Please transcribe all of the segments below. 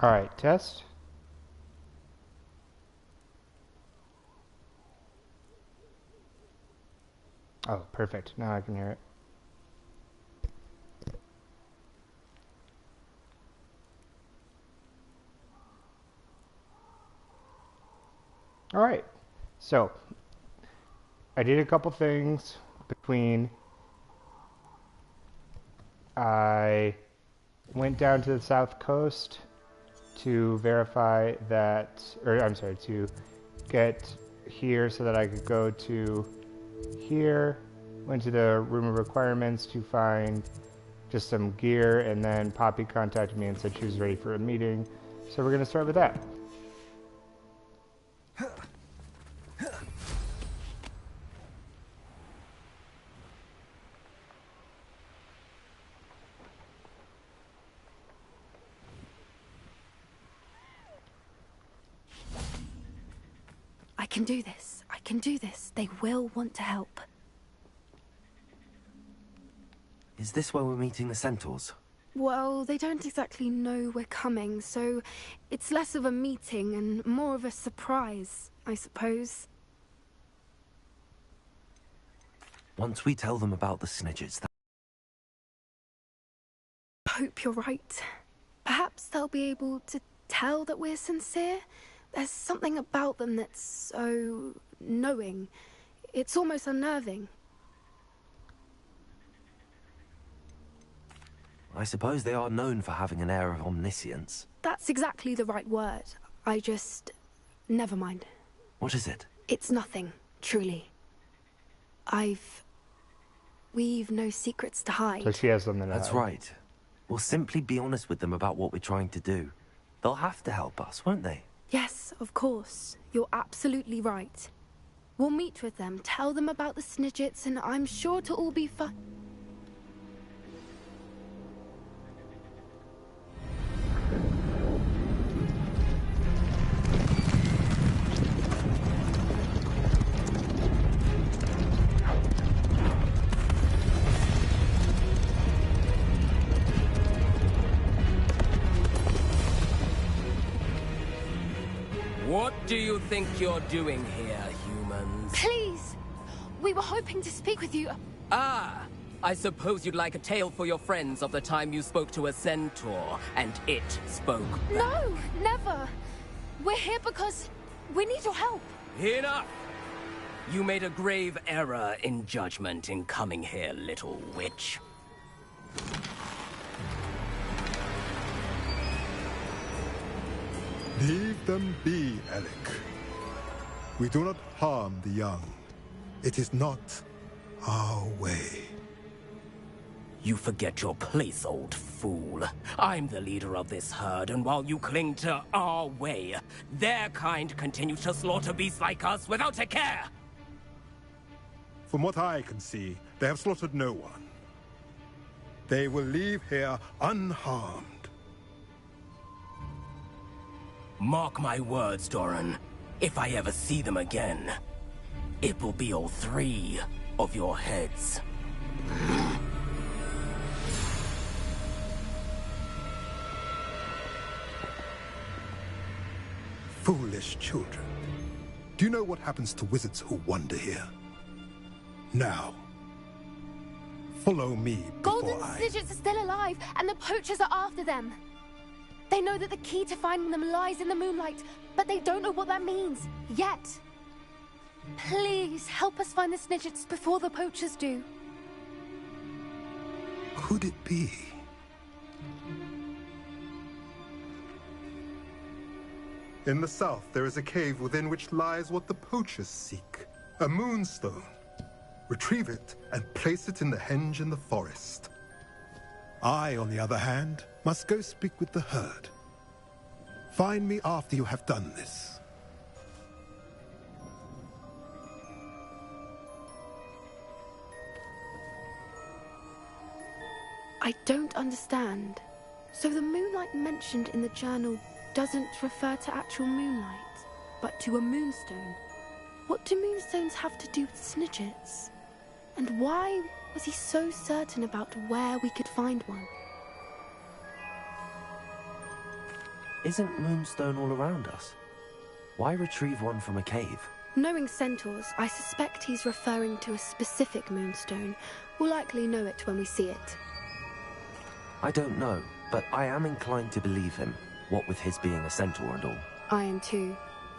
All right, test. Oh, perfect. Now I can hear it. All right. So, I did a couple things between I went down to the south coast to verify that, or I'm sorry, to get here so that I could go to here. Went to the room of requirements to find just some gear, and then Poppy contacted me and said she was ready for a meeting. So we're going to start with that. I can do this. I can do this. They will want to help. Is this where we're meeting the centaurs? Well, they don't exactly know we're coming, so it's less of a meeting and more of a surprise, I suppose. Once we tell them about the Snidgets, Hope you're right. Perhaps they'll be able to tell that we're sincere. There's something about them that's so knowing. It's almost unnerving. I suppose they are known for having an air of omniscience. That's exactly the right word. I just... never mind. What is it? It's nothing, truly. We've no secrets to hide. So she has something to That's hide. right. We'll simply be honest with them about what we're trying to do. They'll have to help us, won't they? Yes, of course. You're absolutely right. We'll meet with them, tell them about the Snidgets, and I'm sure it'll all be fun. What do you think you're doing here, humans? Please! We were hoping to speak with you. Ah! I suppose you'd like a tale for your friends of the time you spoke to a centaur, and it spoke back. No, never. We're here because we need your help. Enough! You made a grave error in judgment in coming here, little witch. Leave them be, Alec. We do not harm the young. It is not our way. You forget your place, old fool. I'm the leader of this herd, and while you cling to our way, their kind continue to slaughter beasts like us without a care! From what I can see, they have slaughtered no one. They will leave here unharmed. Mark my words, Doran. If I ever see them again, it will be all 3 of your heads. Foolish children. Do you know what happens to wizards who wander here? Now, follow me before Golden Snidgets are still alive, and the poachers are after them. They know that the key to finding them lies in the moonlight, but they don't know what that means, yet. Please, help us find the Snidgets before the poachers do. Could it be? In the south, there is a cave within which lies what the poachers seek. A moonstone. Retrieve it and place it in the henge in the forest. I, on the other hand, must go speak with the herd. Find me after you have done this. I don't understand. So the moonlight mentioned in the journal doesn't refer to actual moonlight, but to a moonstone. What do moonstones have to do with Snidgets? And why was he so certain about where we could find one? Isn't Moonstone all around us? Why retrieve one from a cave? Knowing centaurs, I suspect he's referring to a specific moonstone. We'll likely know it when we see it. I don't know, but I am inclined to believe him, what with his being a centaur and all. I am too.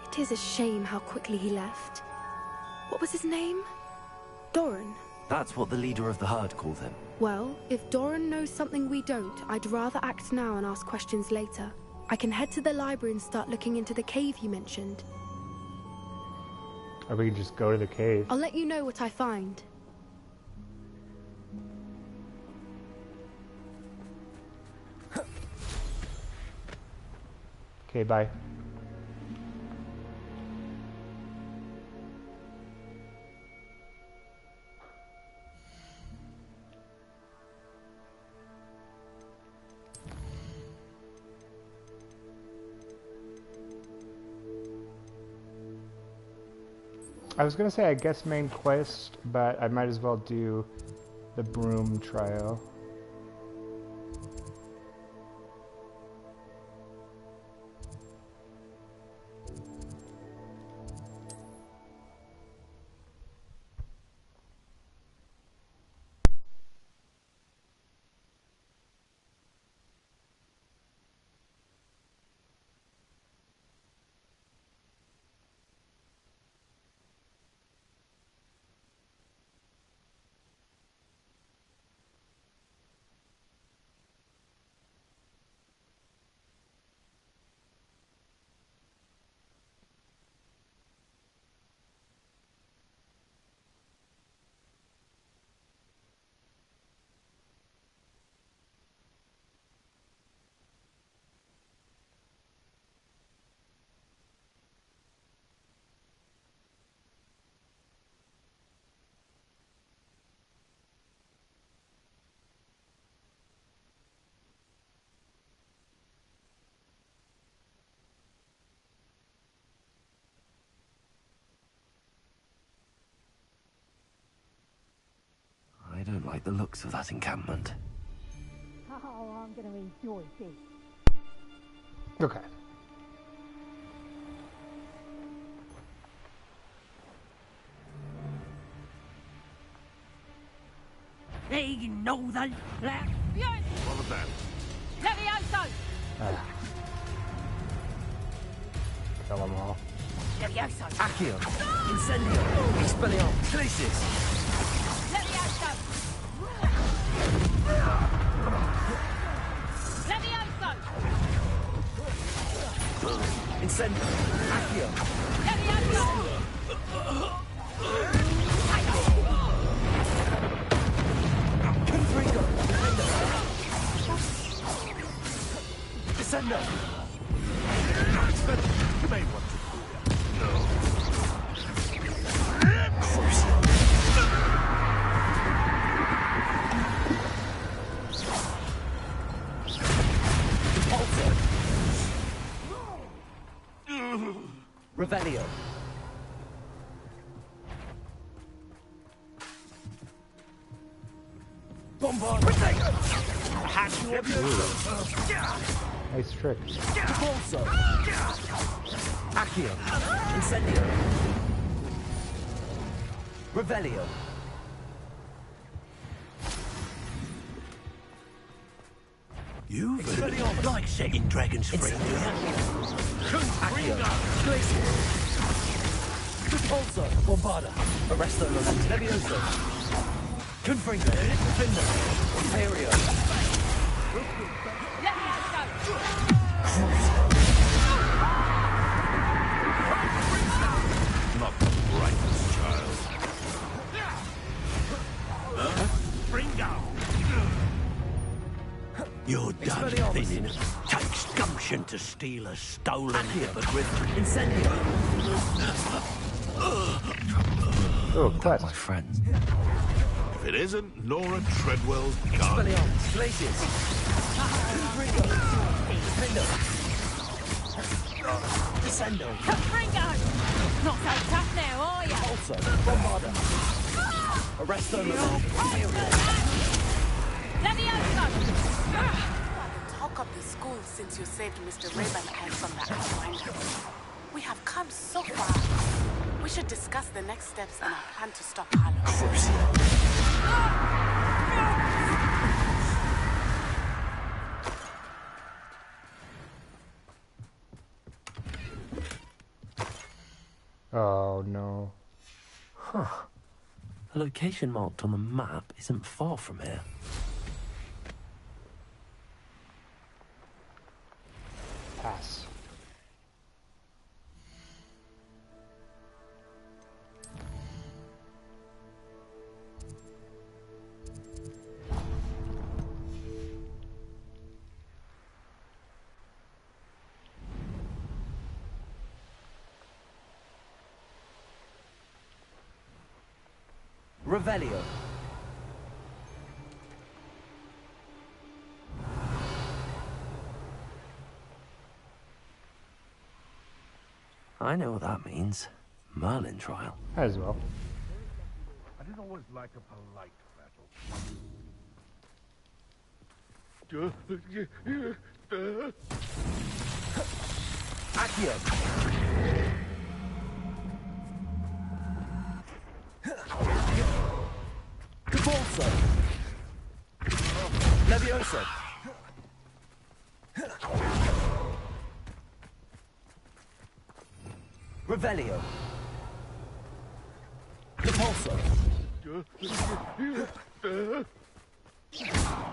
It is a shame how quickly he left. What was his name? Doran. That's what the leader of the herd called him. Well, if Doran knows something we don't, I'd rather act now and ask questions later. I can head to the library and start looking into the cave you mentioned. Or we can just go to the cave. I'll let you know what I find. Okay, bye. I was gonna say I guess main quest, but I might as well do the broom trial. I don't like the looks of that encampment. Oh, I'm going to enjoy this. Okay. They know the black. What was that? Levioso! Kill them all. Levioso! Accio! Incendio! Expelliarmus! Glacius! Levioso! Levioso! Incendio! Accio! Levioso! Confringo! Descendo! You may want to cool Revelio! Bombard! Nice trick. Repulso! Accio! Incendio! Revelio! You like setting dragons free, do you? Accio! Glacius! Repulso! Bombarda! Arresto Levioso! Confringo! Defender! Imperio! Not the brightest child. Bring down! You're done thinning. Takes gumption to steal a stolen hippogriff. Incendio! Oh, quest. My friends. If it isn't Nora Treadwell's gun. Expelliarmus! Glacius! Confringo! Defender! Descendo! Confringo! Not so tough now, are ya? Also, Bombarda! Arresto! Levioso! Talk up the school since you saved Mr. Ravenhead from that unwinder. We have come so far. We should discuss the next steps in our plan to stop Harlow. Oh no. Huh. The location marked on the map isn't far from here. Pass. Revelio. I know what that means. Merlin trial. As well. I didn't always like a polite battle. Accio. Capulso. Levioso. Revelio. Capulso.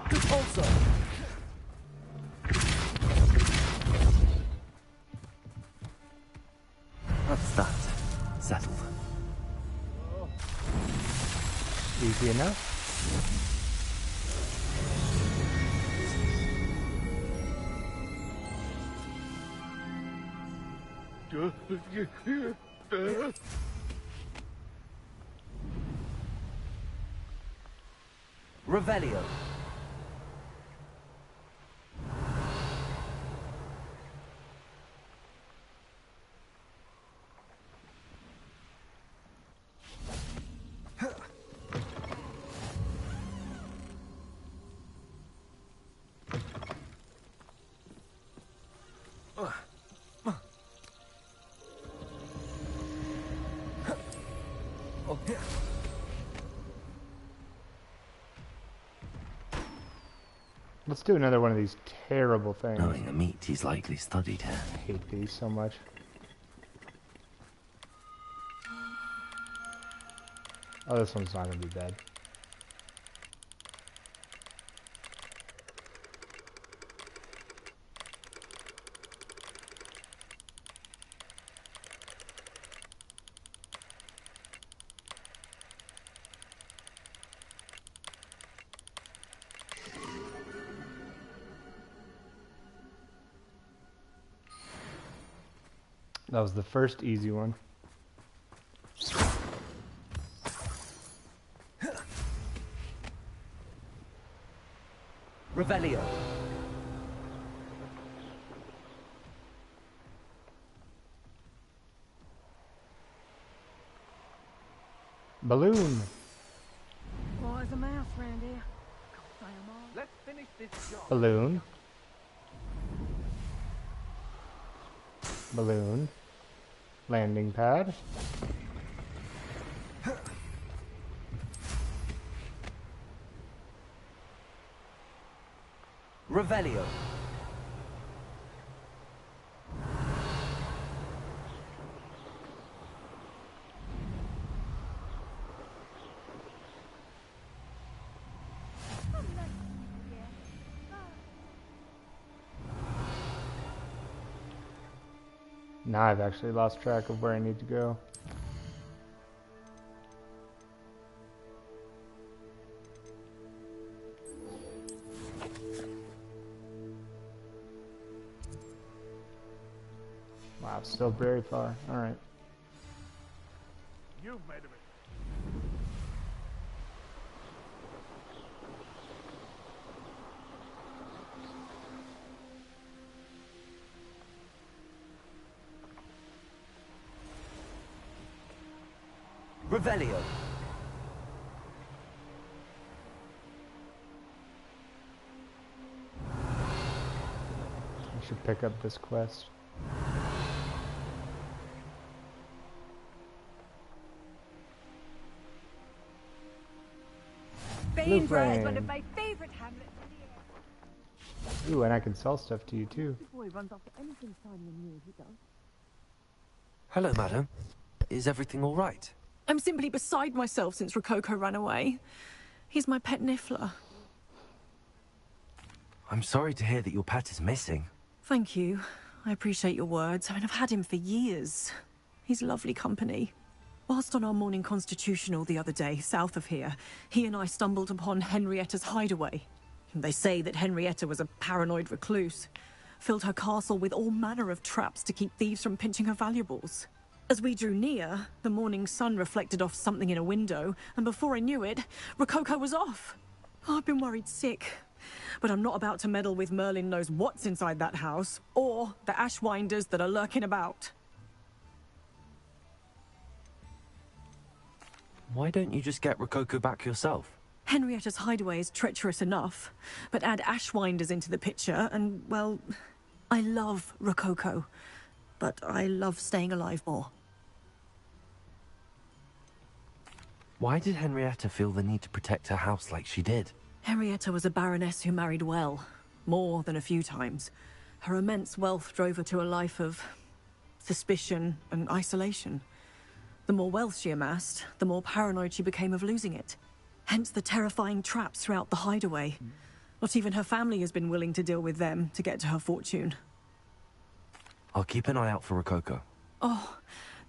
Capulso. That's that. Settled. Easy enough. Revelio. Let's do another one of these terrible things. Knowing a meat he's likely studied here. I hate these so much. Oh, this one's not gonna be bad. That was the first easy one. Revelio. Balloon. Why is a mouse round here? Let's finish this job. Balloon. Balloon. Landing pad. Revelio. Now I've actually lost track of where I need to go. Wow, still very far. Alright. You've made a Revelio. should pick up this quest. Bainborough is one of my favourite hamlets in the air. Ooh, and I can sell stuff to you too. This boy runs after anything shiny and new, he does. Hello, madam. Is everything all right? I'm simply beside myself since Rococo ran away. He's my pet Niffler. I'm sorry to hear that your pet is missing. Thank you. I appreciate your words. I mean, I've had him for years. He's lovely company. Whilst on our morning constitutional the other day, south of here, he and I stumbled upon Henrietta's hideaway. They say that Henrietta was a paranoid recluse, filled her castle with all manner of traps to keep thieves from pinching her valuables. As we drew near, the morning sun reflected off something in a window, and before I knew it, Rococo was off. Oh, I've been worried sick. But I'm not about to meddle with Merlin knows what's inside that house, or the ashwinders that are lurking about. Why don't you just get Rococo back yourself? Henrietta's hideaway is treacherous enough, but add ashwinders into the picture, and, well, I love Rococo, but I love staying alive more. Why did Henrietta feel the need to protect her house like she did? Henrietta was a baroness who married well, more than a few times. Her immense wealth drove her to a life of suspicion and isolation. The more wealth she amassed, the more paranoid she became of losing it. Hence the terrifying traps throughout the hideaway. Not even her family has been willing to deal with them to get to her fortune. I'll keep an eye out for Rococo. Oh,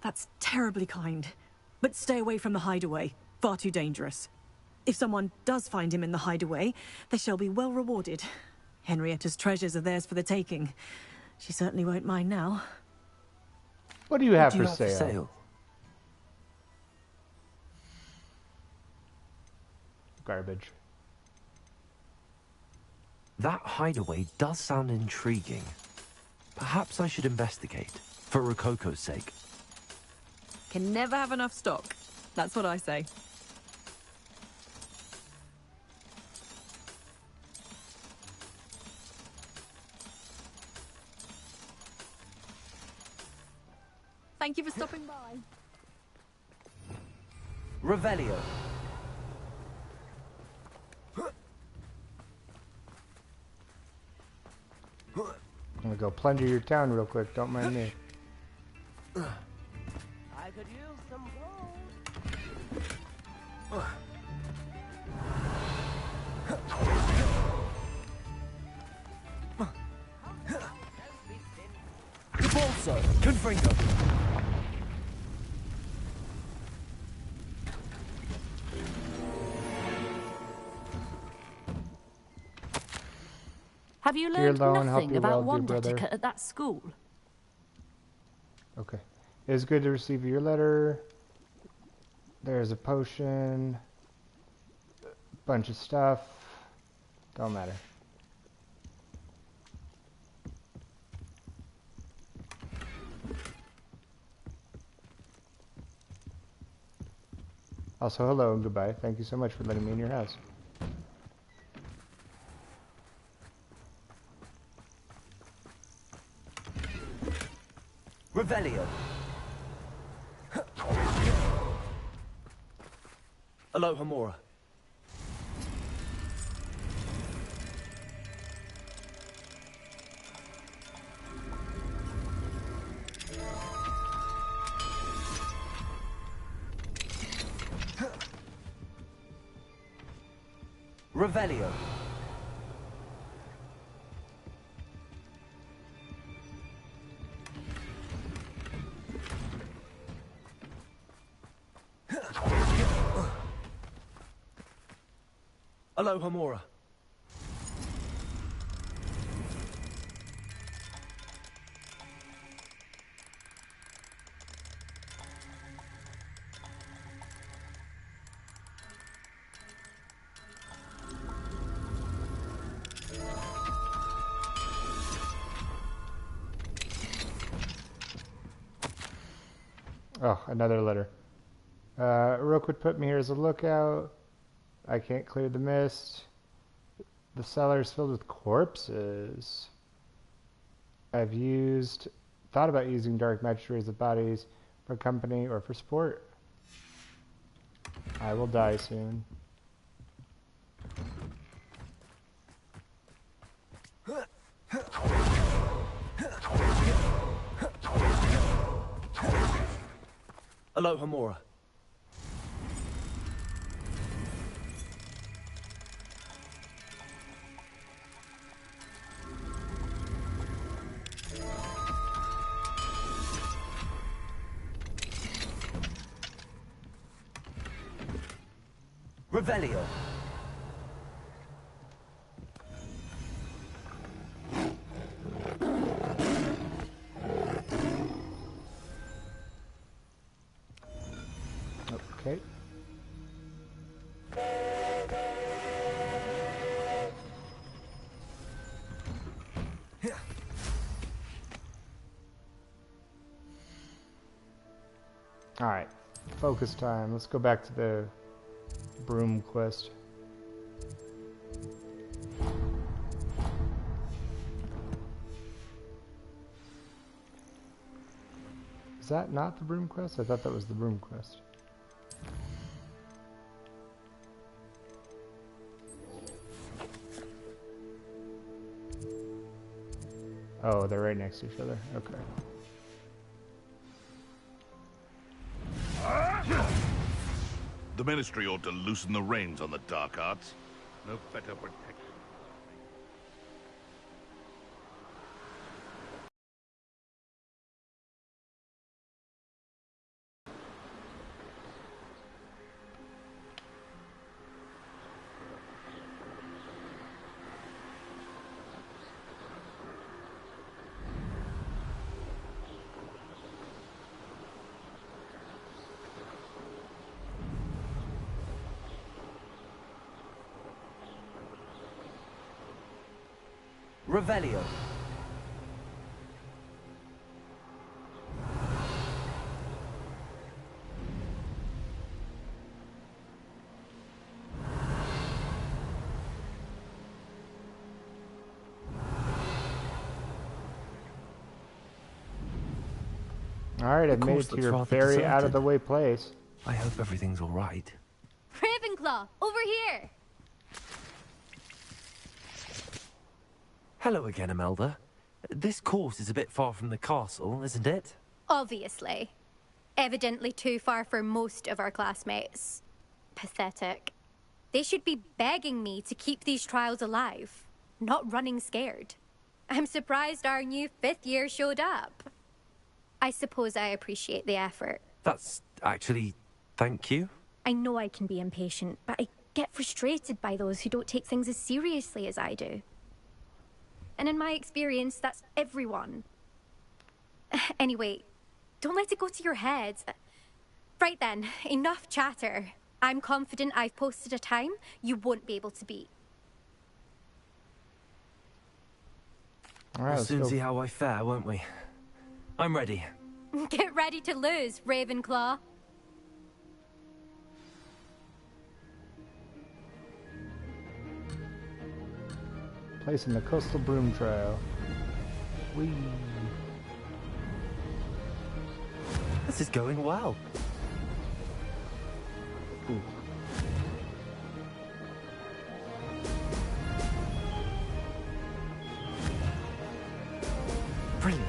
that's terribly kind. But stay away from the hideaway. Far too dangerous. If someone does find him in the hideaway, they shall be well rewarded. Henrietta's treasures are theirs for the taking. She certainly won't mind now. What do you have for sale? Garbage. That hideaway does sound intriguing. Perhaps I should investigate, for Rococo's sake. Can never have enough stock. That's what I say. Thank you for stopping by. Revelio. I'm gonna go plunder your town real quick, don't mind me. I could use some gold. Bolso, Confringo. Have you learned Lone, nothing about well, wand etiquette at that school? Okay. It is good to receive your letter. There's a potion. Bunch of stuff. Don't matter. Also, hello and goodbye. Thank you so much for letting me in your house. Revelio. Aloha Mora. Revelio. Aloha Mora. Oh, another letter. Rook would put me here as a lookout. I can't clear the mist. The cellar is filled with corpses. I've thought about using dark magic to raise the bodies for company or for sport. I will die soon. Aloha, Mora. Revelio. Okay. Alright. Focus time. Let's go back to the broom quest. Is that not the broom quest? I thought that was the broom quest. Oh, they're right next to each other. Okay. The Ministry ought to loosen the reins on the dark arts. No better protection. Revelio. Alright, I've made it to your very out-of-the-way place. I hope everything's all right. Ravenclaw, over here! Hello again, Imelda. This course is a bit far from the castle, isn't it? Obviously. Evidently too far for most of our classmates. Pathetic. They should be begging me to keep these trials alive, not running scared. I'm surprised our new 5th year showed up. I suppose I appreciate the effort. That's actually... thank you. I know I can be impatient, but I get frustrated by those who don't take things as seriously as I do. And in my experience, that's everyone. Anyway, don't let it go to your head. Right then, enough chatter. I'm confident I've posted a time you won't be able to beat. All right, we'll soon see how I fare, won't we? I'm ready. Get ready to lose, Ravenclaw. Placing the coastal broom trail. Whee! This is going well. Ooh. Brilliant.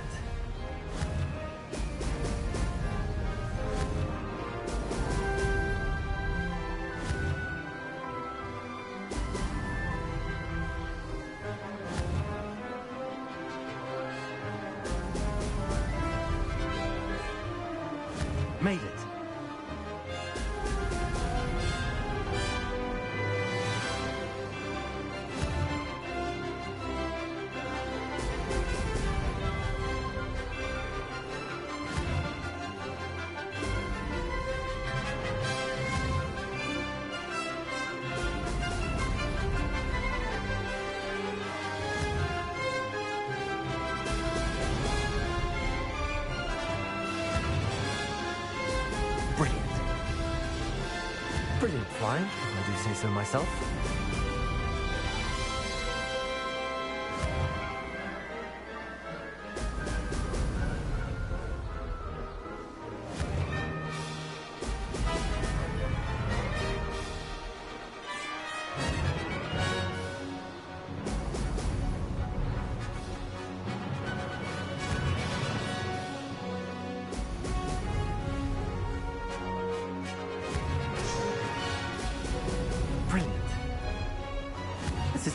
Made it. Brilliant flying, if I do say so myself.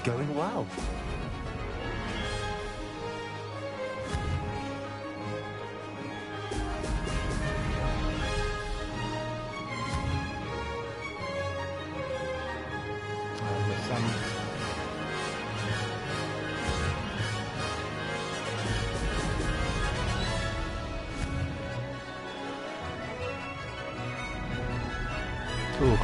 going well. Ooh.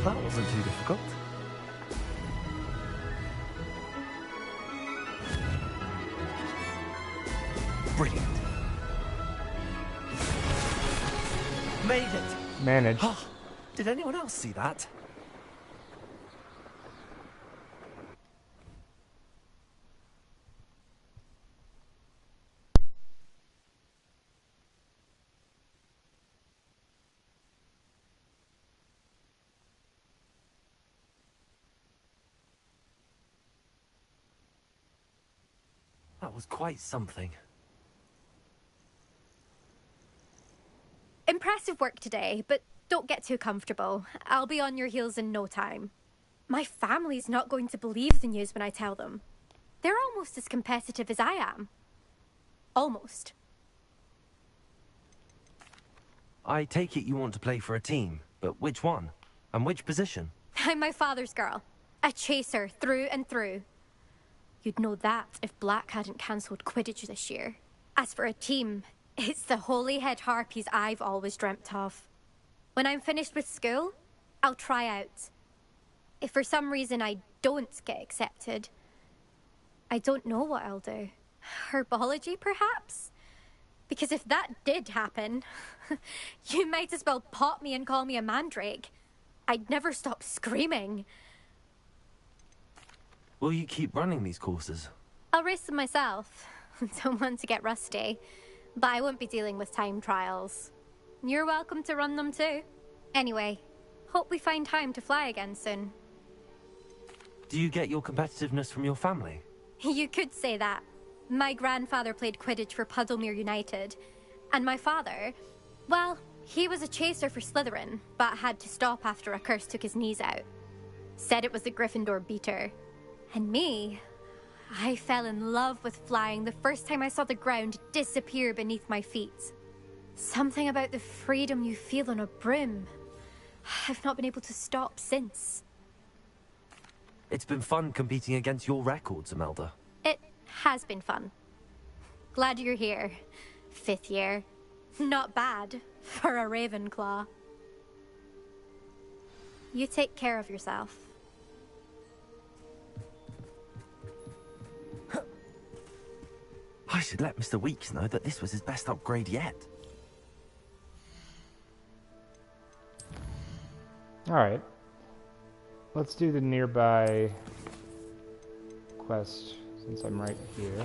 That wasn't too difficult. Brilliant. Made it. Managed. Oh, did anyone else see that? That was quite something. Impressive work today, but don't get too comfortable. I'll be on your heels in no time. My family's not going to believe the news when I tell them. They're almost as competitive as I am. Almost. I take it you want to play for a team, but which one? And which position? I'm my father's girl. A chaser through and through. You'd know that if Black hadn't cancelled Quidditch this year. As for a team, it's the holy-head harpies I've always dreamt of. When I'm finished with school, I'll try out. If for some reason I don't get accepted, I don't know what I'll do. Herbology, perhaps? Because if that did happen, you might as well pop me and call me a mandrake. I'd never stop screaming. Will you keep running these courses? I'll race them myself. Don't want to get rusty. But I won't be dealing with time trials. You're welcome to run them too. Anyway, hope we find time to fly again soon. Do you get your competitiveness from your family? You could say that. My grandfather played Quidditch for Puddlemere United. And my father, well, he was a chaser for Slytherin, but had to stop after a curse took his knees out. Said it was the Gryffindor beater. And me, I fell in love with flying the first time I saw the ground disappear beneath my feet. Something about the freedom you feel on a broom. I've not been able to stop since. It's been fun competing against your records, Imelda. It has been fun. Glad you're here. 5th year. Not bad for a Ravenclaw. You take care of yourself. I should let Mr. Weeks know that this was his best upgrade yet. Alright. Let's do the nearby quest, since I'm right here.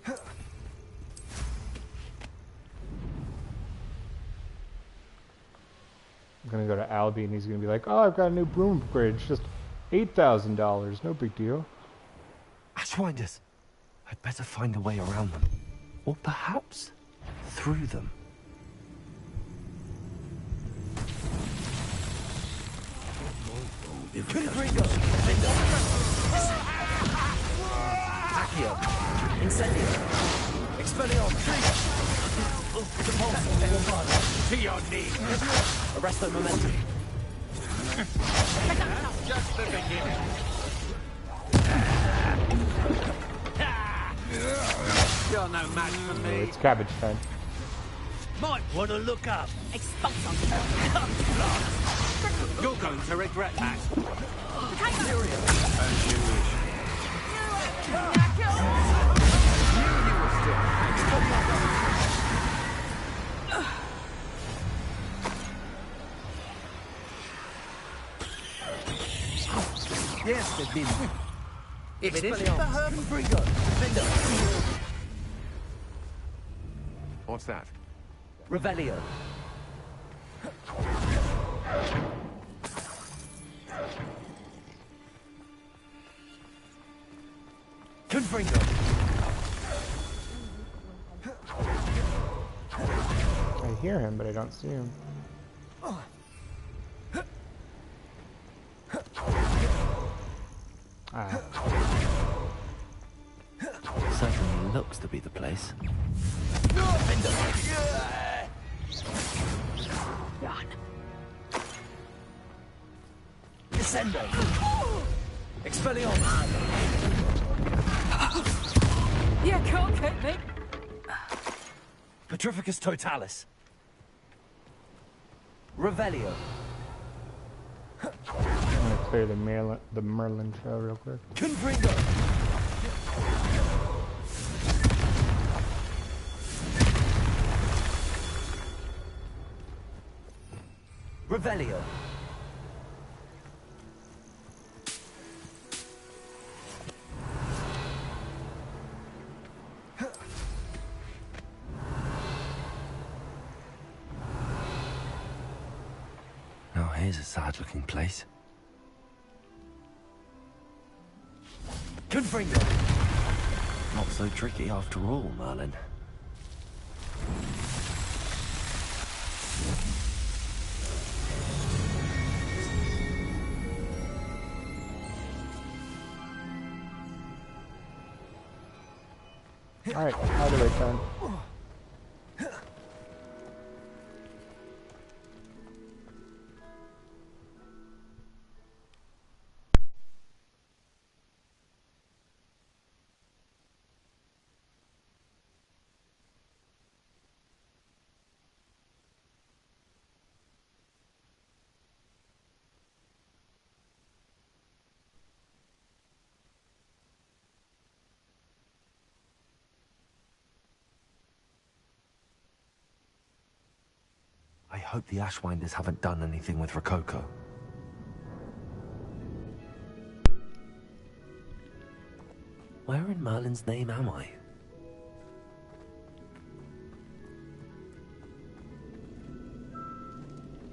I'm gonna go to Albie and he's gonna be like, oh, I've got a new broom upgrade, it's just $8,000, no big deal. Ashwinders, I'd better find a way around them. Or perhaps through them. Accio. Incendio. Expelliarmus. To your knees. Arresto momentum. Just the beginning. You're no match for me. Oh, it's cabbage time. Might want to look up. Expulsion. You're going to regret that. As you wish. Yes, they've been. If it isn't the Herman Brigo, what's that? Revelio. Confringo. I hear him, but I don't see him. Ah. Certainly looks to be the place. Done. Descendo. Expelliarmus. You can't get me. Petrificus totalis. Revelio. I'm gonna clear the Merlin trail real quick. Confringo. Revelio. Now here's a sad-looking place. Confringo. Not so tricky after all, Merlin. Alright, hideaway time. I hope the Ashwinders haven't done anything with Rococo. Where in Merlin's name am I?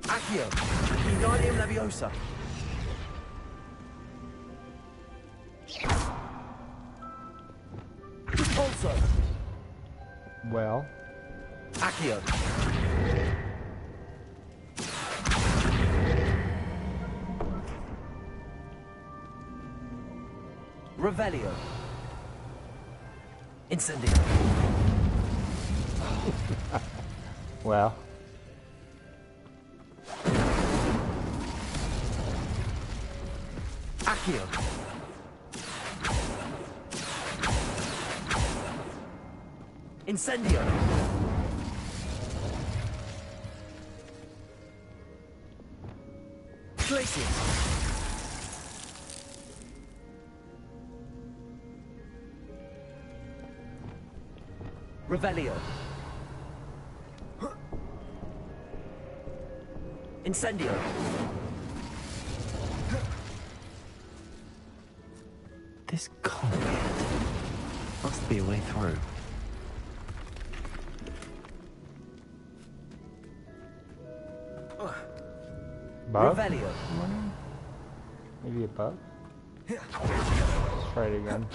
Accio! Wingardium Leviosa! Repulso! Well. Accio! Revelio. Incendio. Well. Accio. Incendio. Glacius. Revelio. Incendio. This can't be it. Must be a way through. Bug? Revelio. Maybe a bug? Let's try it again.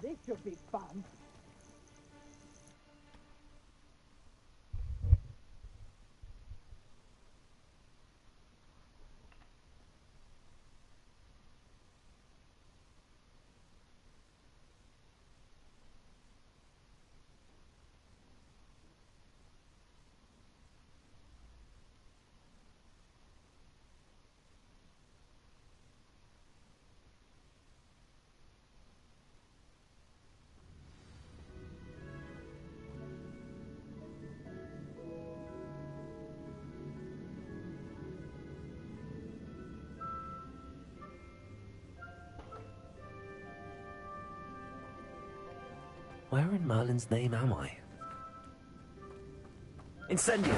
This should be fun. Where in Merlin's name am I? Incendio!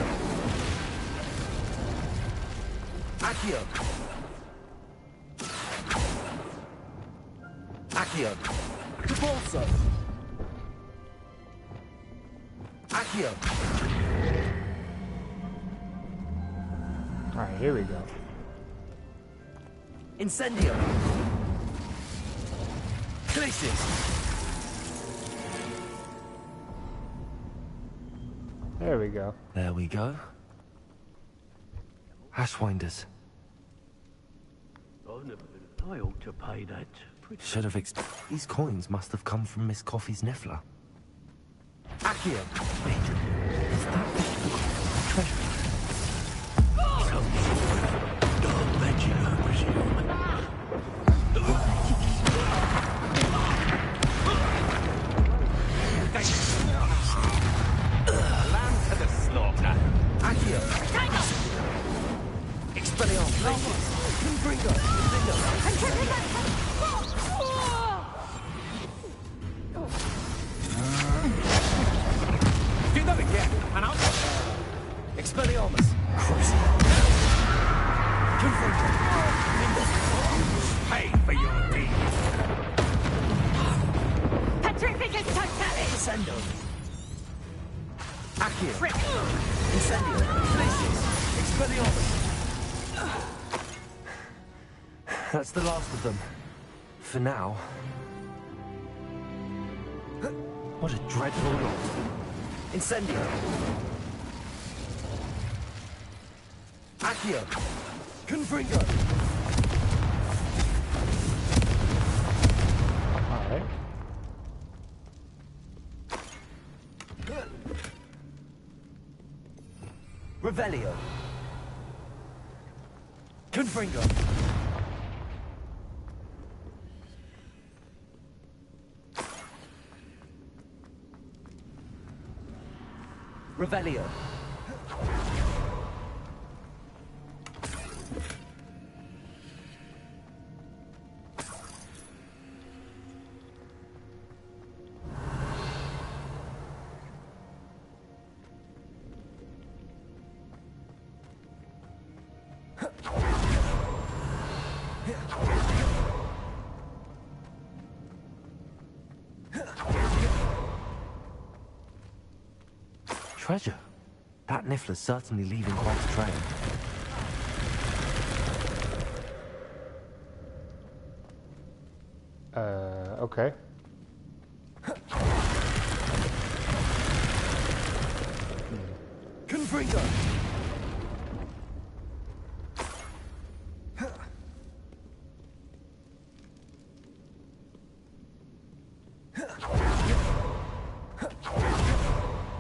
Accio! Accio! Debolso! Accio! Alright, here we go. Incendio! Glacius! There we go. There we go. Ashwinders. I ought to pay that. Should have These coins must have come from Miss Coffee's Niffler. Accio! Wait, is that treasure? Dark magic, I presume. Lamb to the slaughter. Accio! Expelliarmus! Glacius! Confringo! Do that again, and I'll... Expelliarmus! Crucible! Confringo! Pay for your deeds. Petrificus totalis! Incendio! Accio! Incendio! Glacius! Expelliarmus! That's the last of them. For now. What a dreadful lot. Incendio! Accio! Confringo! Alright. Revelio! Confringo! Revelio! Treasure. That Niffler's certainly leaving quite a trail. Okay. Confringo!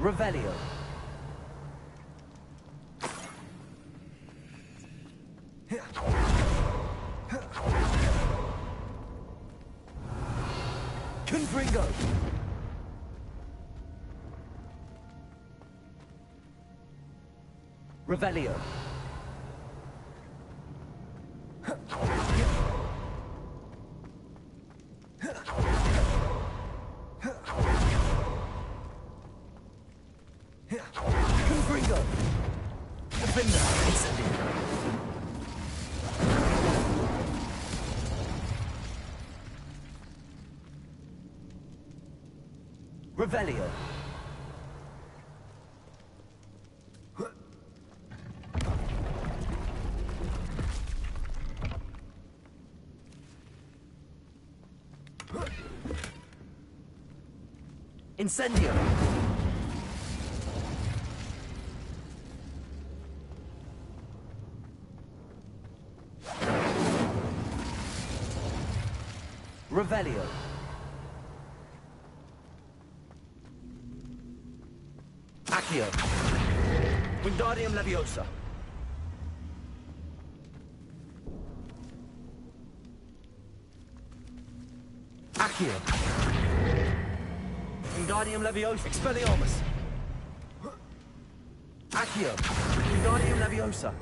Revelio! Confringo! Revelio! Confringo! Defender! Incendio! Revelio! Incendio! Revelio! Accio! Wingardium Leviosa! Accio! Wingardium Leviosa! Expelliarmus! Accio! Wingardium Leviosa!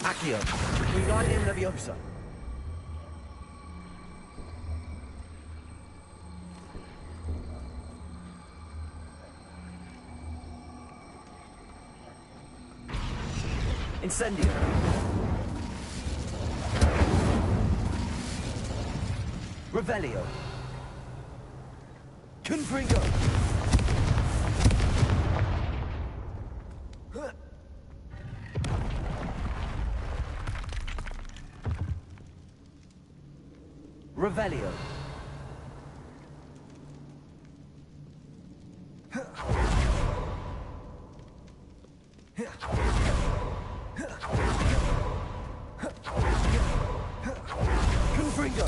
Accio! Wingardium Leviosa! Incendio. Revelio. Confringo. Revelio. Confringo.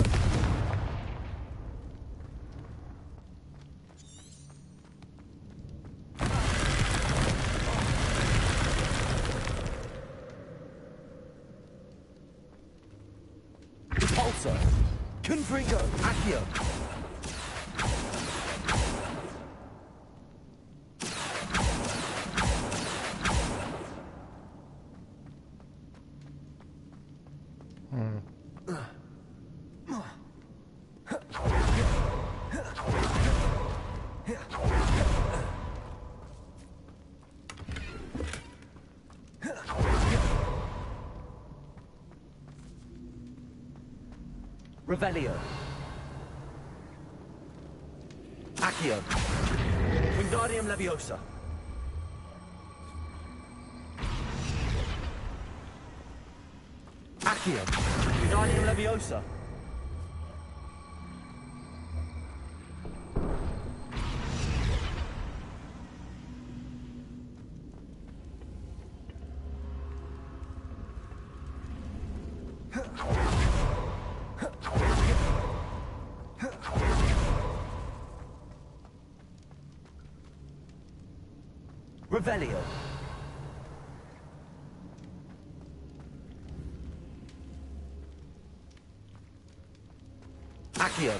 Repulsor. Confringo. Accio. Revelio. Accio. Wingardium Leviosa. Accio. Wingardium Leviosa. Revelio. Accio.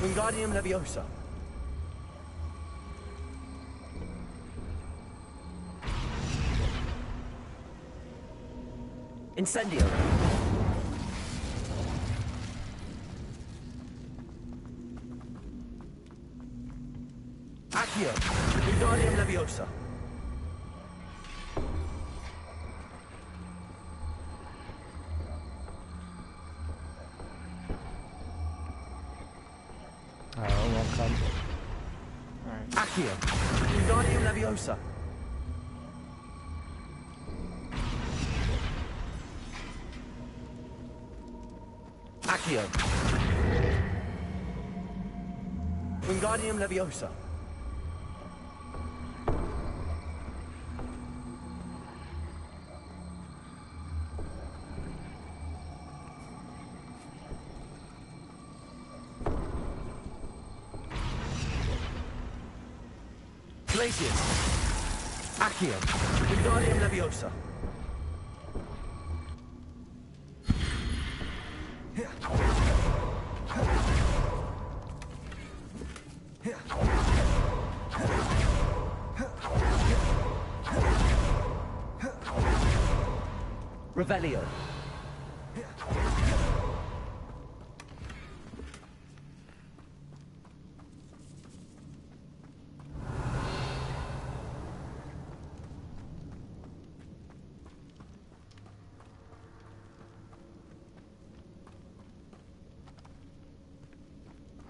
Wingardium Leviosa. Incendio. Accio. Wingardium Leviosa. Oh, it won't come. Alright. Accio. Wingardium Leviosa. Accio. Wingardium Leviosa. Glacius. Accio. Wingardium Leviosa. Revelio.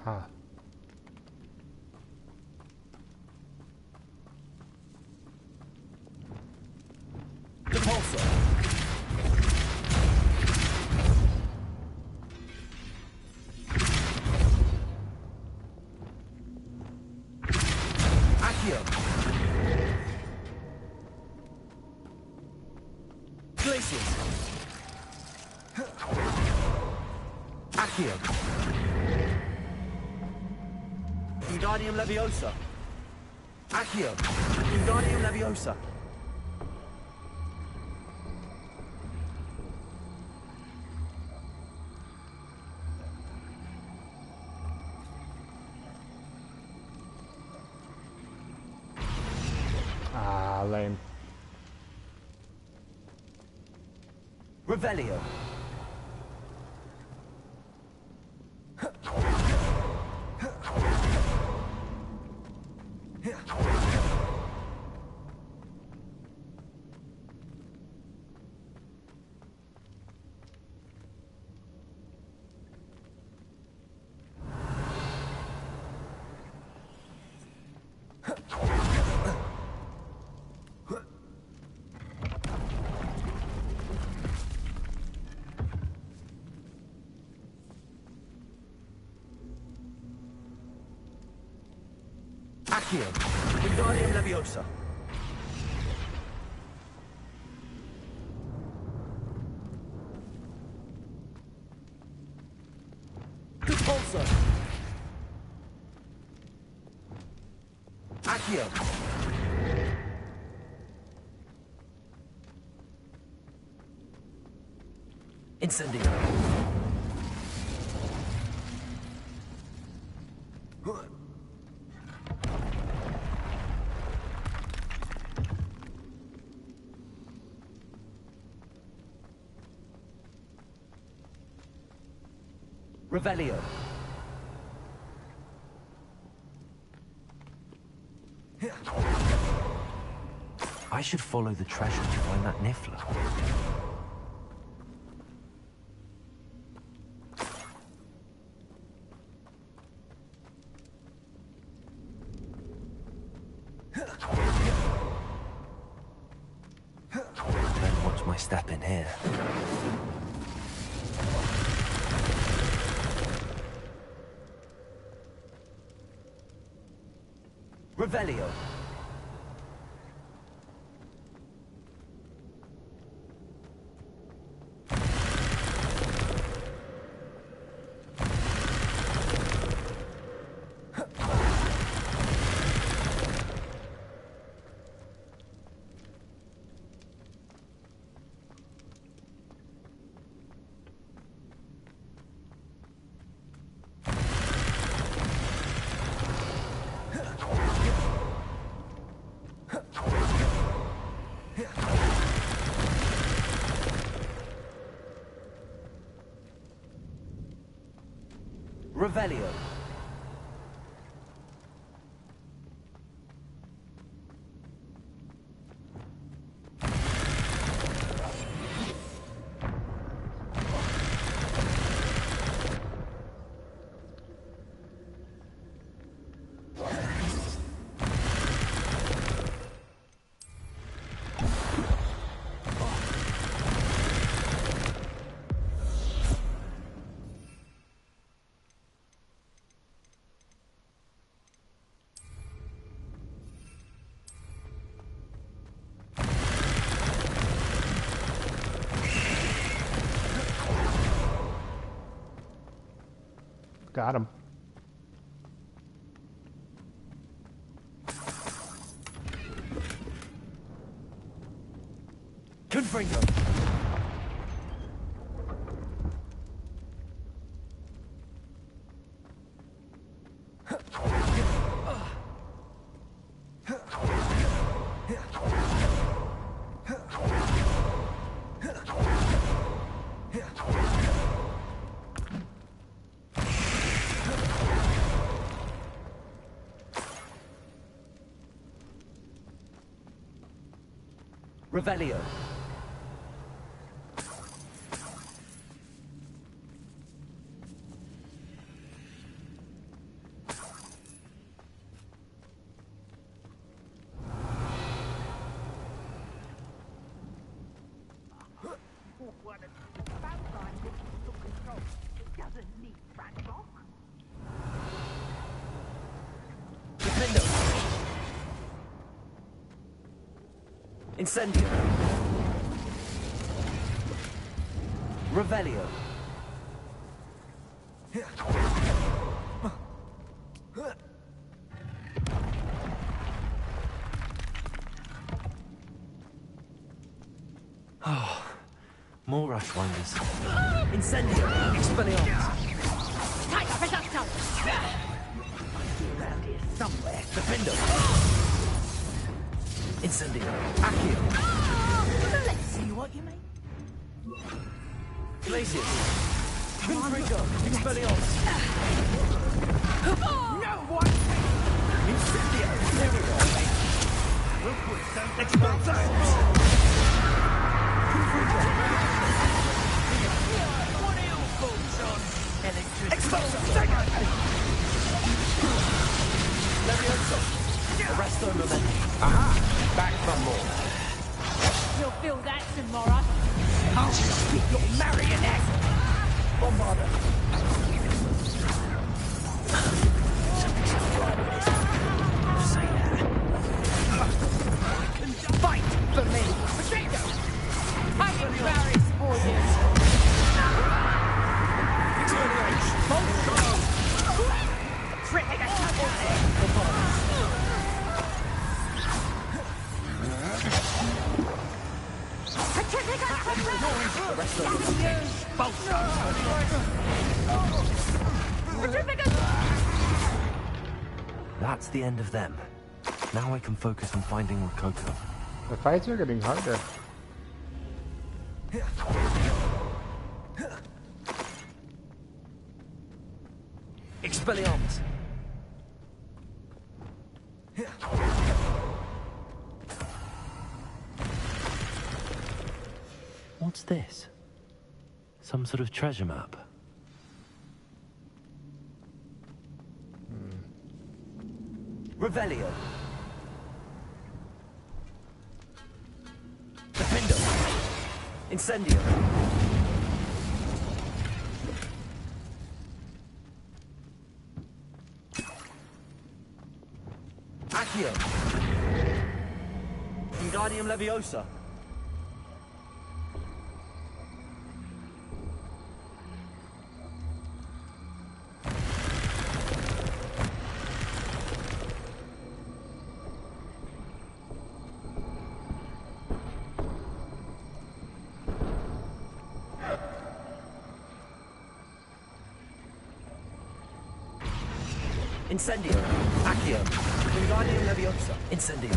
Huh. Repulsor. Accio. Glacius. Accio. Wingardium Leviosa. Accio. Wingardium Leviosa. Ah, lame. Revelio. Accio. Wingardium Leviosa. Repulsor. Accio. Incendio. Revelio. I should follow the treasure to find that Niffler. Better watch my step in here. Revelio. Revelio. Got him. Confringo. Revelio. Incendio. Revelio. Oh, more rush winders. Incendio. Expelliarmus. Tight, Pesacto! Around here somewhere. Defendo. Incendio. Accio. Let's see what you mean. Glacius. Confringo. Expelliarmus. No one! Incendio. Here we go. We'll put some explosives. Confringo. What are your thoughts on electricity? Explosive. Leviosa. Arresto momentum. Aha! Back for more. You'll feel that tomorrow. I'll speak your marionette! Bombarda. Something's flying with this. Say The rest of them okay. That's the end of them. Now I can focus on finding Rococo. The fights are getting harder. Expelliarmus! What's this? Some sort of treasure map? Revelio. Defendo. Incendio. Accio. Wingardium Leviosa. Incendio. Accio. Wingardium Leviosa. Incendio.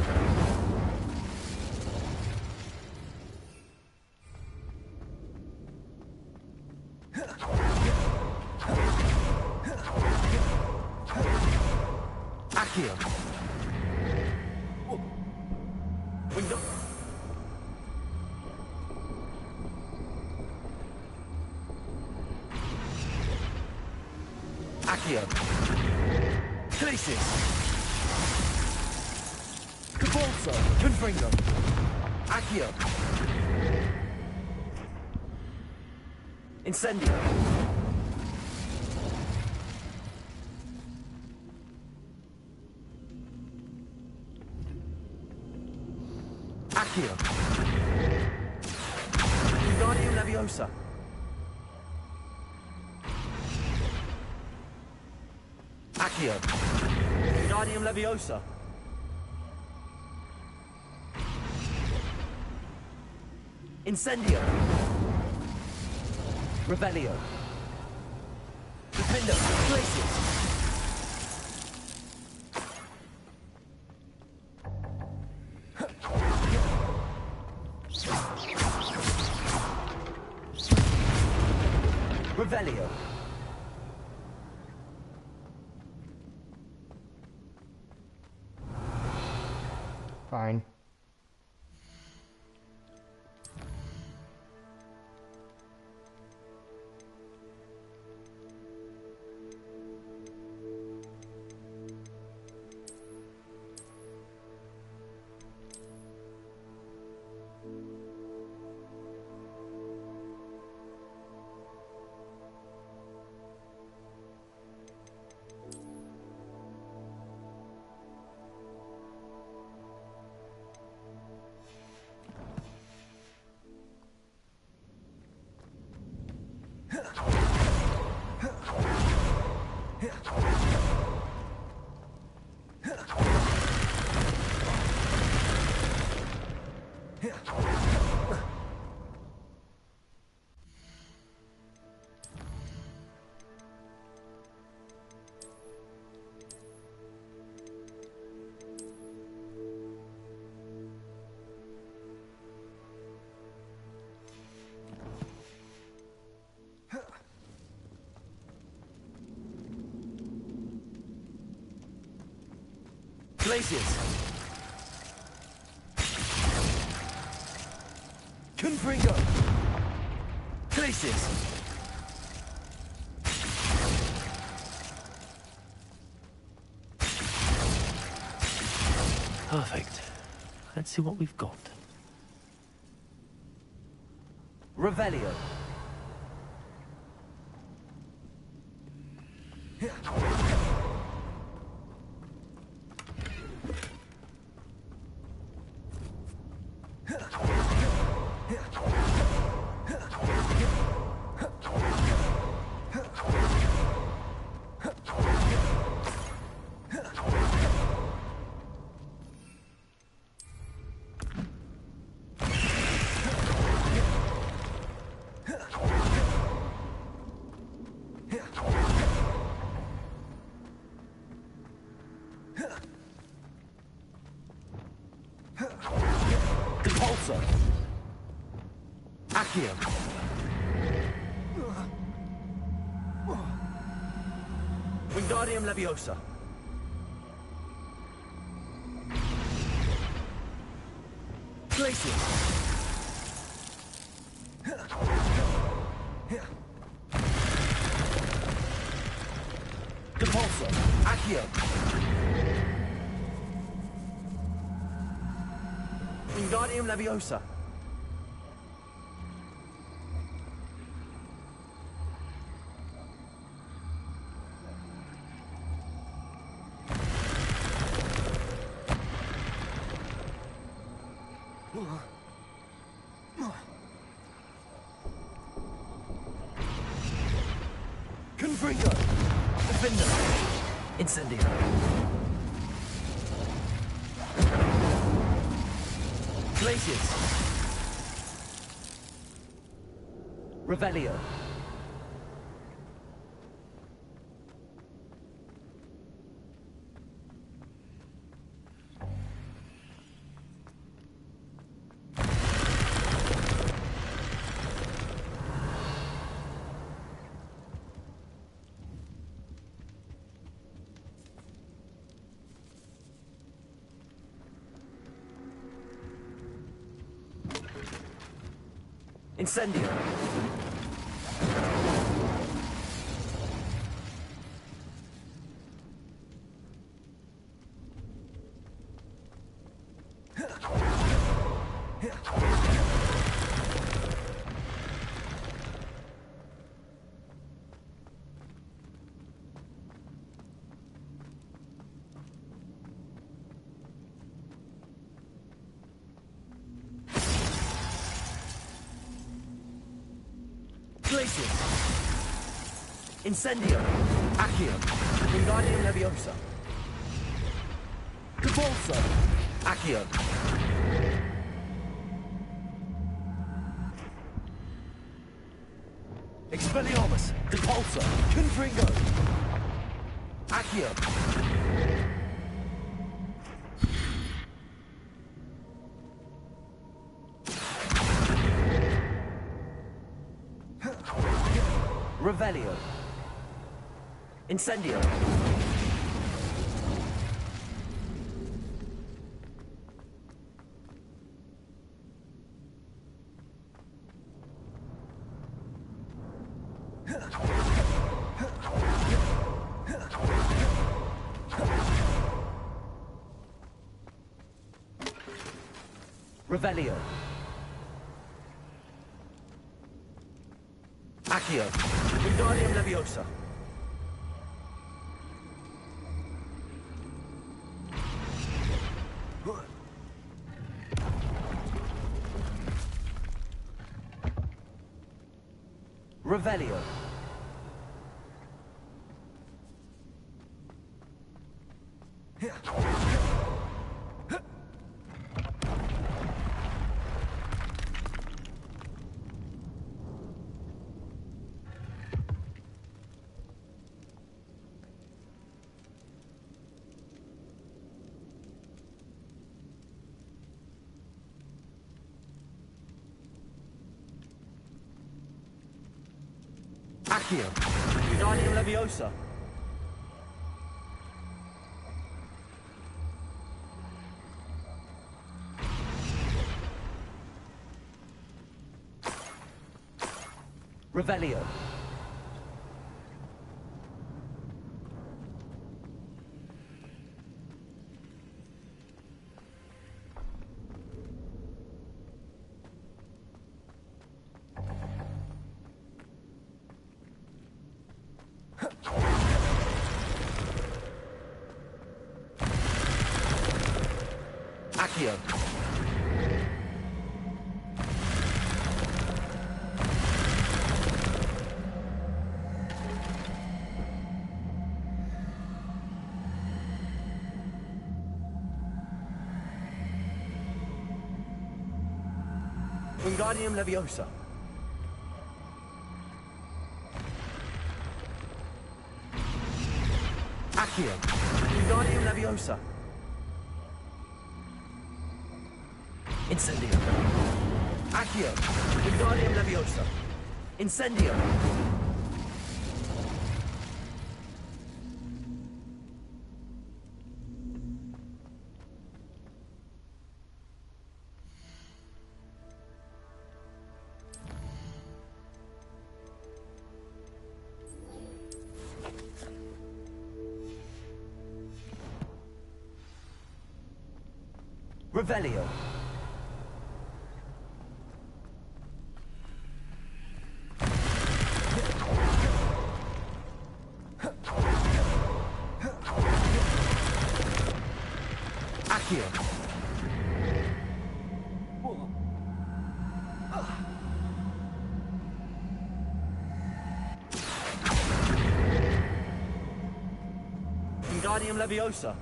Accio. Window. Accio. Glacis! Cabalso! Confringo! Accio! Incendio! Accio! Wingardium Leviosa! Accio! Wingardium Leviosa! Incendio! Revelio! Defendo! Glacis! Revelio! Fine. Glacius! Confringo! Glacius! Perfect. Let's see what we've got. Revelio! Compulso. Accio. Wingardium Leviosa. Glacius. Compulso. Accio. Wingardium Leviosa. Confringo. Defender. Incendio. Glacius. Revelio. Incendio. Glacius. Incendio. Accio. Wingardium Leviosa. Compulso. Accio. Expelliarmus. Compulso. Confringo. Accio. Revelio. Incendio. Revelio. Accio. Wingardium Leviosa. Revelio. Accio. Wingardium Leviosa. Revelio. Accio. Wingardium Leviosa. Accio. Wingardium Leviosa. Incendio. Accio. Wingardium Leviosa. Incendio. Revelio. Accio. Wingardium Leviosa.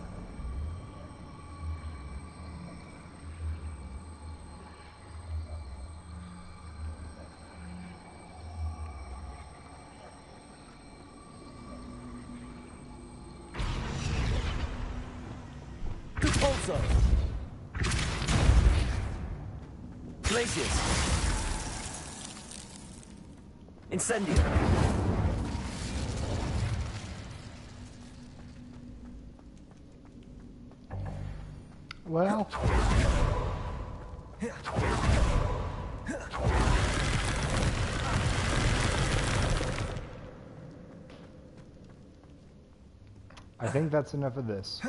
Pulsar. Glacius. Incendio. Well. I think that's enough of this.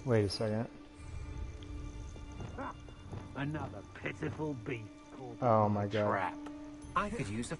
Wait a second. Another pitiful beast caught Oh in my a God. trap. I could use a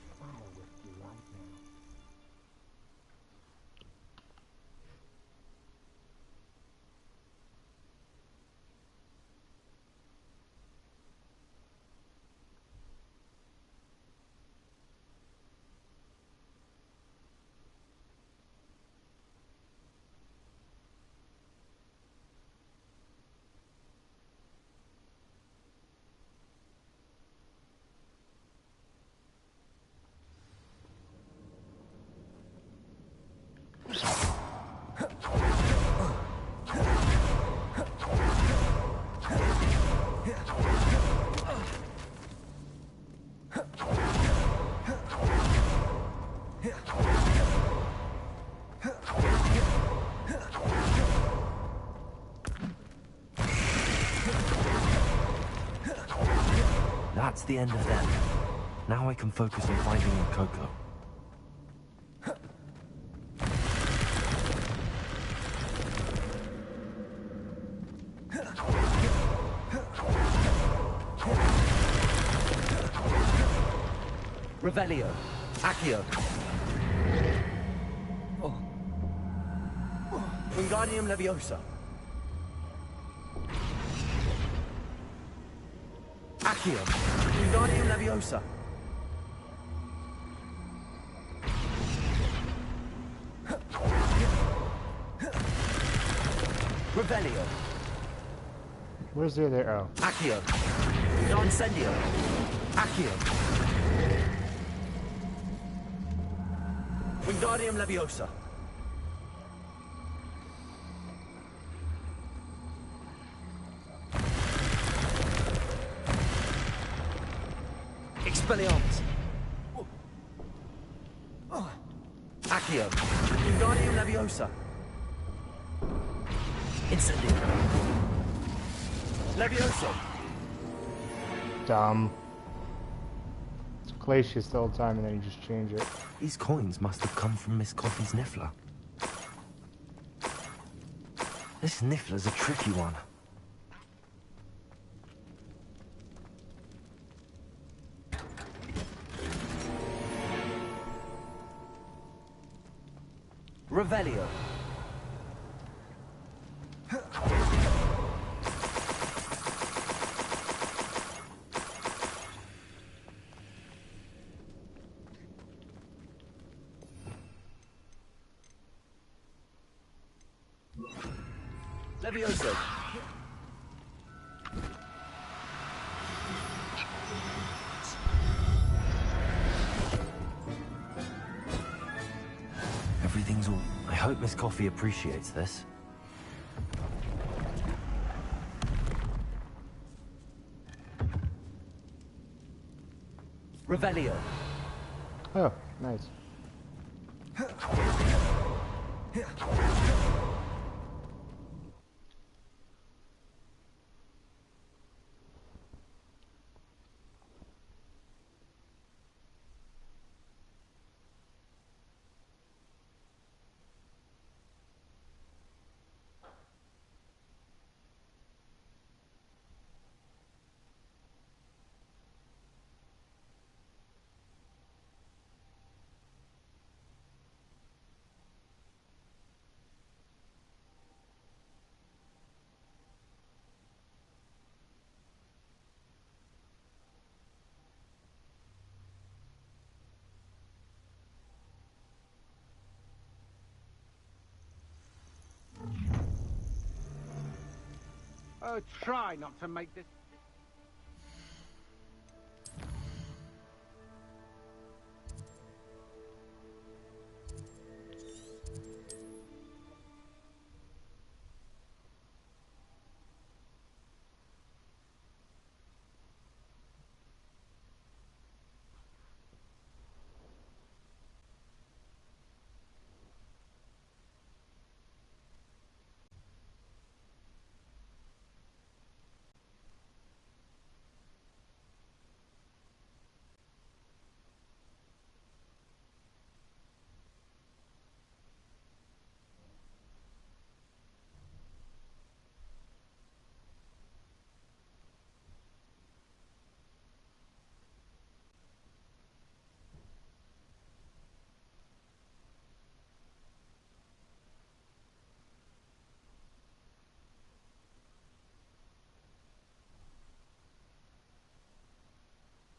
That's the end of them. Now I can focus on finding Coco. Revelio. Accio. Wingardium Leviosa. Accio. Wingardium Leviosa. Revelio. Where's the other? Oh. Accio. Incendio. Accio. Wingardium Leviosa. Expelliarmus. Accio. Wingardium Leviosa. Incendio. Leviosa. Dumb. Glacius the whole time, and then you just change it. These coins must have come from Miss Coffee's Niffler. This Niffler's a tricky one. Revelio. Levioso. Everything's all... I hope Miss Coffee appreciates this. Revelio. Oh, nice. Oh, try not to make this...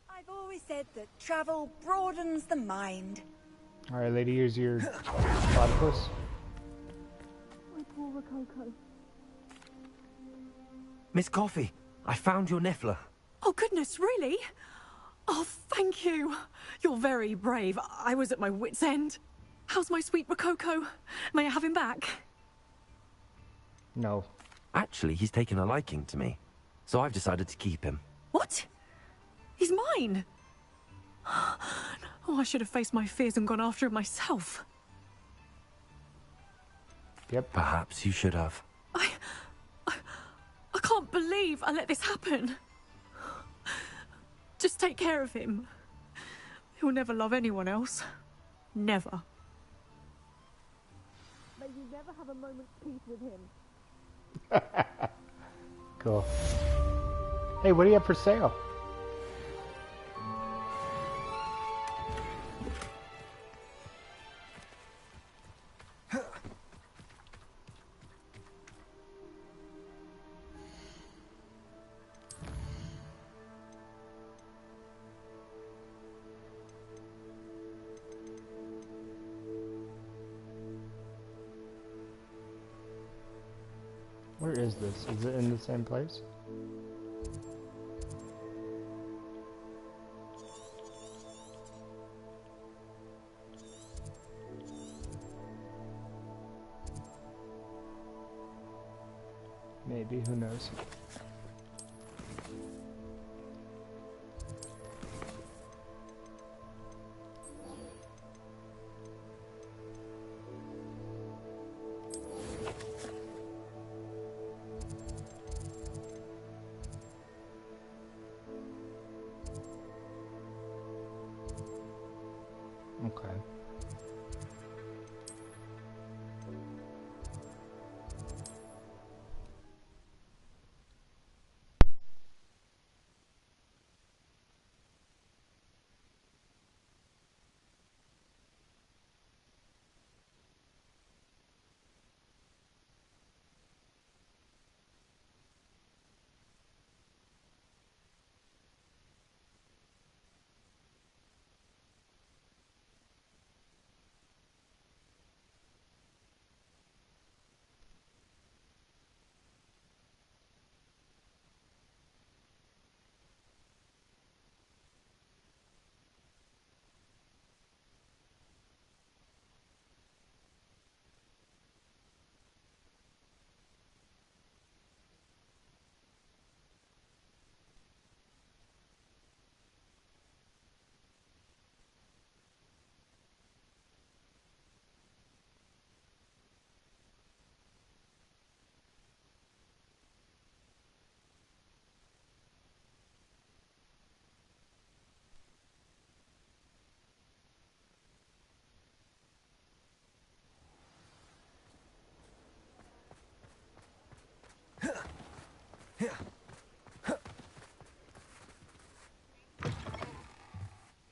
I've always said that travel broadens the mind. Alright, lady, here's your platypus. My poor Rococo. Miss Coffee, I found your Niffler. Oh, goodness, really? Oh, thank you. You're very brave. I was at my wit's end. How's my sweet Rococo? May I have him back? No. Actually, he's taken a liking to me, so I've decided to keep him. What? He's mine! Oh, I should have faced my fears and gone after him myself. Yep. Perhaps you should have. I can't believe I let this happen. Just take care of him. He'll never love anyone else. Never. May you never have a moment's peace with him. Cool. Hey, what do you have for sale? Where is this? Is it in the same place? Maybe, who knows? Okay.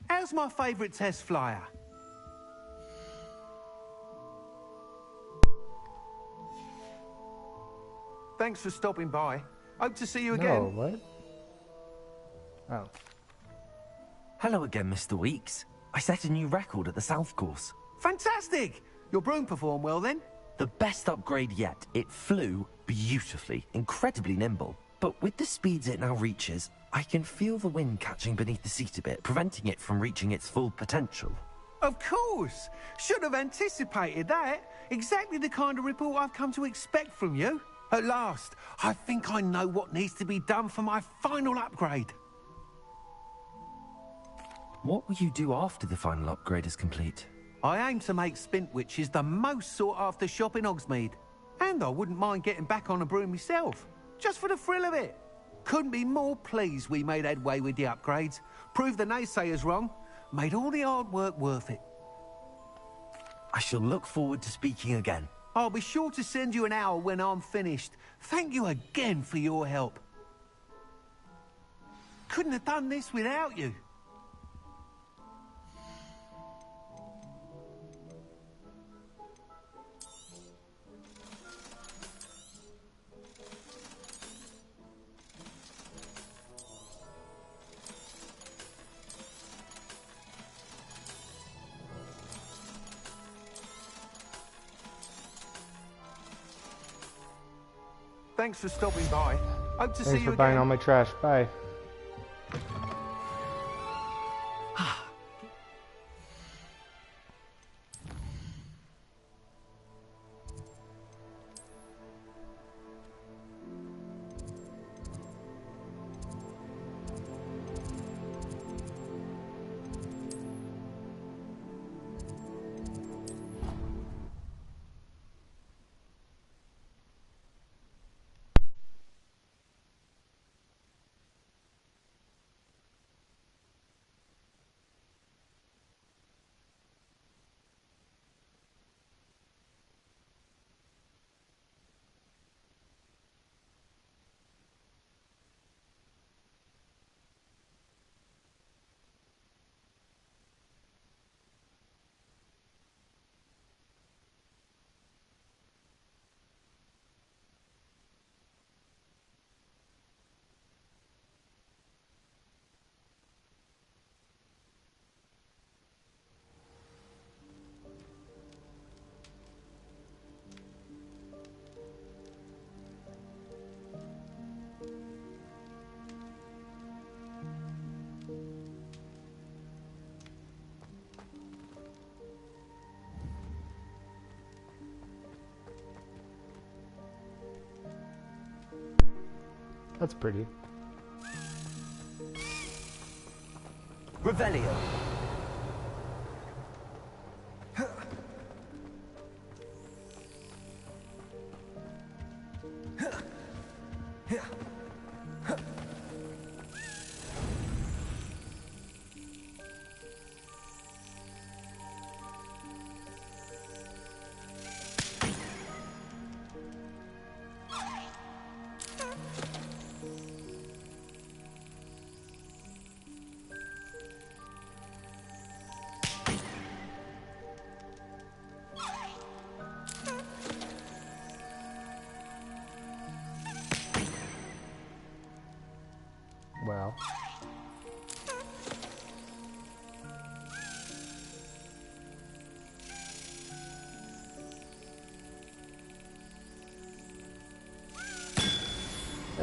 How's my favourite test flyer? Thanks for stopping by. Hope to see you again. No, what? Oh. Hello again, Mr. Weeks. I set a new record at the South Course. Fantastic! Your broom performed well then? The best upgrade yet. It flew beautifully, incredibly nimble. But with the speeds it now reaches, I can feel the wind catching beneath the seat a bit, preventing it from reaching its full potential. Of course! Should have anticipated that. Exactly the kind of report I've come to expect from you. At last, I think I know what needs to be done for my final upgrade. What will you do after the final upgrade is complete? I aim to make Spintwitches the most sought-after shop in Hogsmeade. And I wouldn't mind getting back on a broom myself, just for the thrill of it. Couldn't be more pleased we made headway with the upgrades, proved the naysayers wrong, made all the hard work worth it. I shall look forward to speaking again. I'll be sure to send you an hour when I'm finished. Thank you again for your help. Couldn't have done this without you. Thanks for stopping by. Hope to see you again. Thanks for buying all my trash. Bye. That's pretty. Revelio.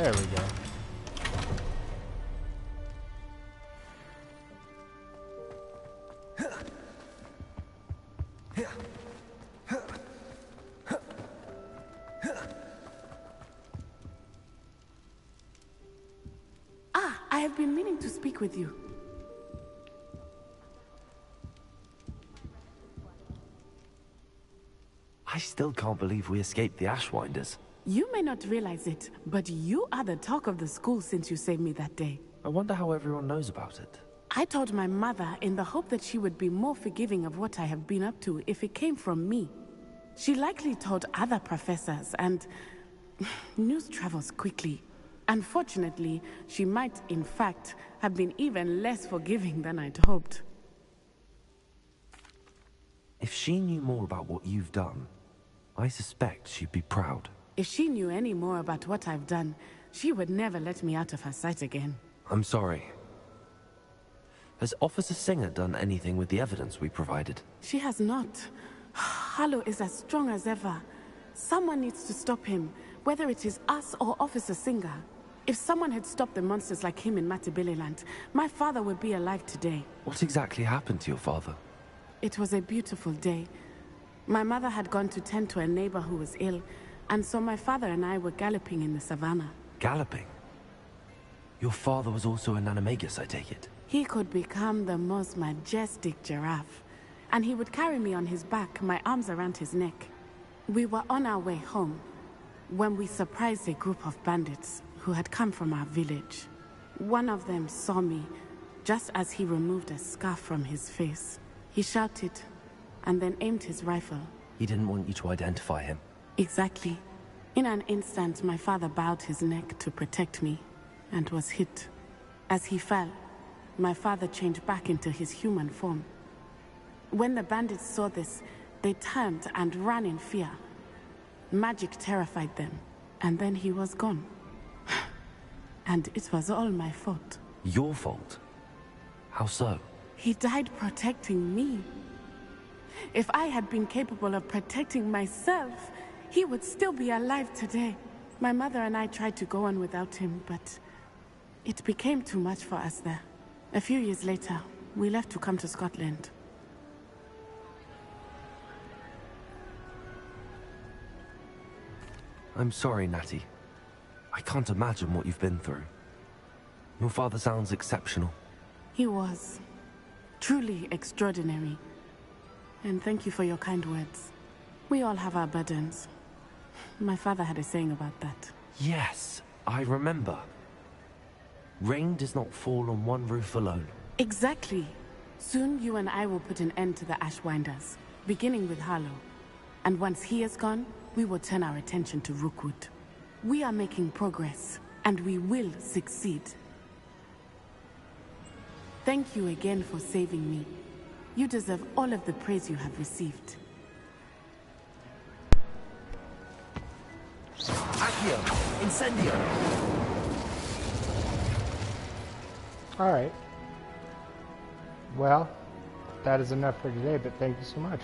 There we go. I have been meaning to speak with you. I still can't believe we escaped the Ashwinders. You may not realize it, but you are the talk of the school since you saved me that day. I wonder how everyone knows about it. I told my mother in the hope that she would be more forgiving of what I have been up to if it came from me. She likely told other professors, and news travels quickly. Unfortunately, she might, in fact, have been even less forgiving than I'd hoped. If she knew more about what you've done, I suspect she'd be proud. If she knew any more about what I've done, she would never let me out of her sight again. I'm sorry. Has Officer Singer done anything with the evidence we provided? She has not. Harlow is as strong as ever. Someone needs to stop him, whether it is us or Officer Singer. If someone had stopped the monsters like him in Matabeleland, my father would be alive today. What exactly happened to your father? It was a beautiful day. My mother had gone to tend to a neighbor who was ill, and so my father and I were galloping in the savannah. Galloping? Your father was also an animagus, I take it? He could become the most majestic giraffe, and he would carry me on his back, my arms around his neck. We were on our way home when we surprised a group of bandits who had come from our village. One of them saw me just as he removed a scarf from his face. He shouted and then aimed his rifle. He didn't want you to identify him. Exactly. In an instant, my father bowed his neck to protect me and was hit. As he fell, my father changed back into his human form. When the bandits saw this, they turned and ran in fear. Magic terrified them, and then he was gone. And it was all my fault. Your fault? How so? He died protecting me. If I had been capable of protecting myself, he would still be alive today. My mother and I tried to go on without him, but it became too much for us there. A few years later, we left to come to Scotland. I'm sorry, Natty. I can't imagine what you've been through. Your father sounds exceptional. He was. Truly extraordinary. And thank you for your kind words. We all have our burdens. My father had a saying about that. Yes, I remember. Rain does not fall on one roof alone. Exactly. Soon you and I will put an end to the Ashwinders, beginning with Harlow. And once he is gone, we will turn our attention to Rookwood. We are making progress, and we will succeed. Thank you again for saving me. You deserve all of the praise you have received. Accio! Incendio! Alright. Well, that is enough for today, but thank you so much.